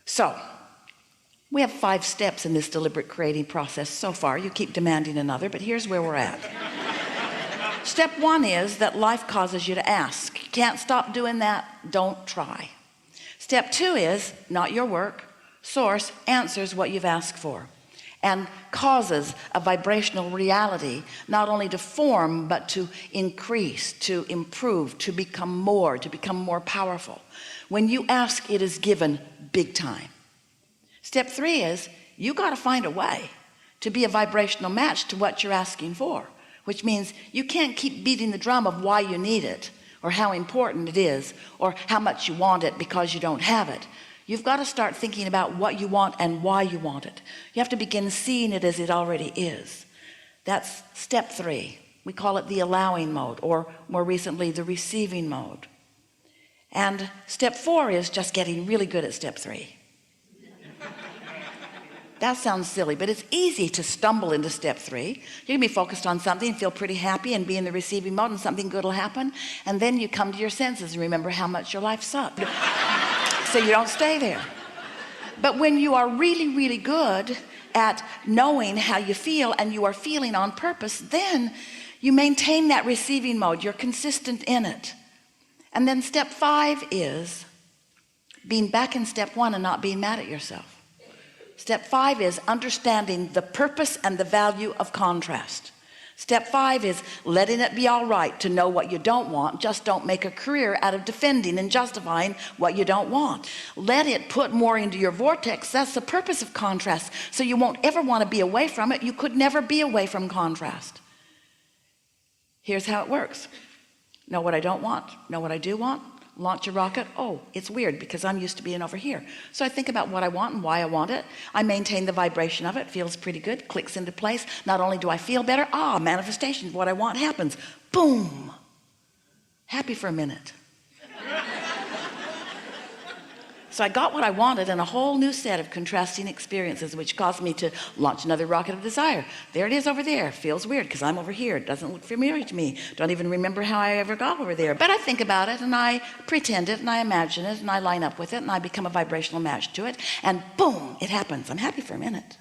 So we have 5 steps in this deliberate creating process so far. You keep demanding another, but here's where we're at. Step 1 is that life causes you to ask. You can't stop doing that. Don't try. Step 2 is not your work. Source answers what you've asked for and causes a vibrational reality not only to form but to increase, to improve, to become more powerful. When you ask, it is given big time. Step 3 is you got to find a way to be a vibrational match to what you're asking for, which means you can't keep beating the drum of why you need it or how important it is or how much you want it because you don't have it. You've got to start thinking about what you want and why you want it. You have to begin seeing it as it already is. That's step 3. We call it the allowing mode, or more recently the receiving mode. And step 4 is just getting really good at step 3. That sounds silly, but it's easy to stumble into step 3. You can be focused on something, feel pretty happy and be in the receiving mode, and something good will happen, and then you come to your senses and remember how much your life sucked. So you don't stay there. But when you are really, really good at knowing how you feel and you are feeling on purpose, then you maintain that receiving mode. You're consistent in it. And then step 5 is being back in step 1 and not being mad at yourself. Step 5 is understanding the purpose and the value of contrast. Step 5 is letting it be all right to know what you don't want. Just don't make a career out of defending and justifying what you don't want. Let it put more into your vortex. That's the purpose of contrast. So you won't ever want to be away from it. You could never be away from contrast. Here's how it works. Know what I don't want. Know what I do want. Launch a rocket. Oh, it's weird because I'm used to being over here. So I think about what I want and why I want it. I maintain the vibration of it. Feels pretty good. Clicks into place. Not only do I feel better, manifestation of what I want happens. Boom. Happy for a minute. So I got what I wanted and a whole new set of contrasting experiences, which caused me to launch another rocket of desire. There it is over there. Feels weird because I'm over here. It doesn't look familiar to me. Don't even remember how I ever got over there. But I think about it and I pretend it and I imagine it and I line up with it and I become a vibrational match to it. And boom, it happens. I'm happy for a minute.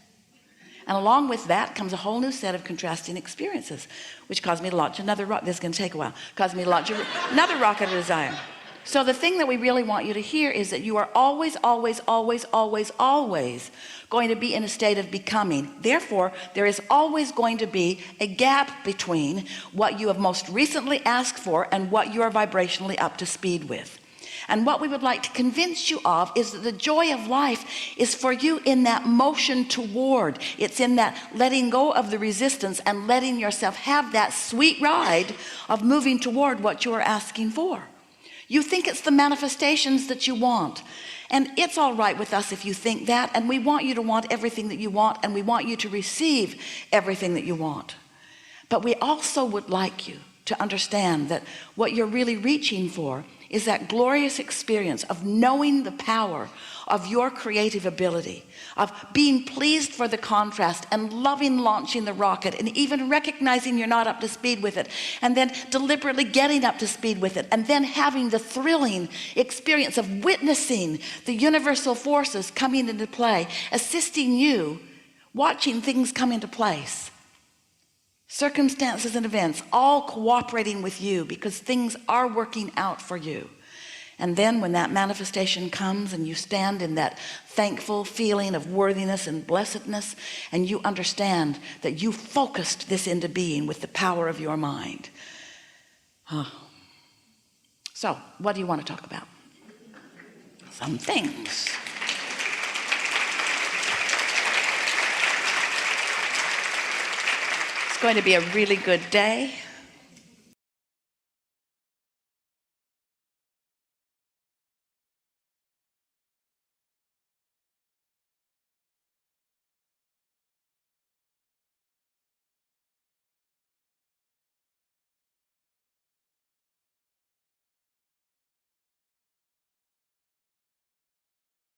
And along with that comes a whole new set of contrasting experiences, which caused me to launch another rocket. This is going to take a while. Caused me to launch another rocket of desire. So the thing that we really want you to hear is that you are always, always, always, always, always going to be in a state of becoming. Therefore, there is always going to be a gap between what you have most recently asked for and what you are vibrationally up to speed with. And what we would like to convince you of is that the joy of life is for you in that motion toward. It's in that letting go of the resistance and letting yourself have that sweet ride of moving toward what you are asking for. You think it's the manifestations that you want, and it's all right with us if you think that, and we want you to want everything that you want, and we want you to receive everything that you want. But we also would like you to understand that what you're really reaching for is that glorious experience of knowing the power of your creative ability, of being pleased for the contrast and loving launching the rocket and even recognizing you're not up to speed with it and then deliberately getting up to speed with it and then having the thrilling experience of witnessing the universal forces coming into play, assisting you, watching things come into place. Circumstances and events all cooperating with you because things are working out for you. And then when that manifestation comes and you stand in that thankful feeling of worthiness and blessedness, and you understand that you focused this into being with the power of your mind. So what do you want to talk about? Some things. It's going to be a really good day.